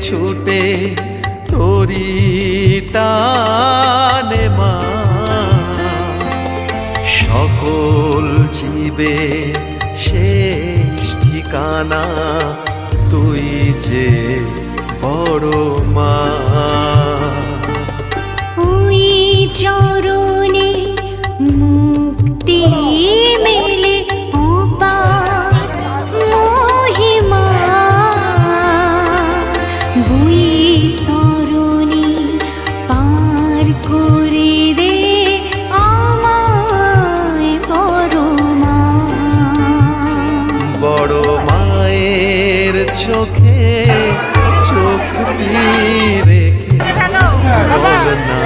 ছুটে তোরি টানে মা, সকল জীবে শেষ ঠিকানা তুই যে বড় মা। ওই চরণে মুক্তি মেলে অপার মহিমা, বৈতরণী পার করে দে আমায় বড় মা। বড় মায়ের চোখে চোখটি রেখে বল না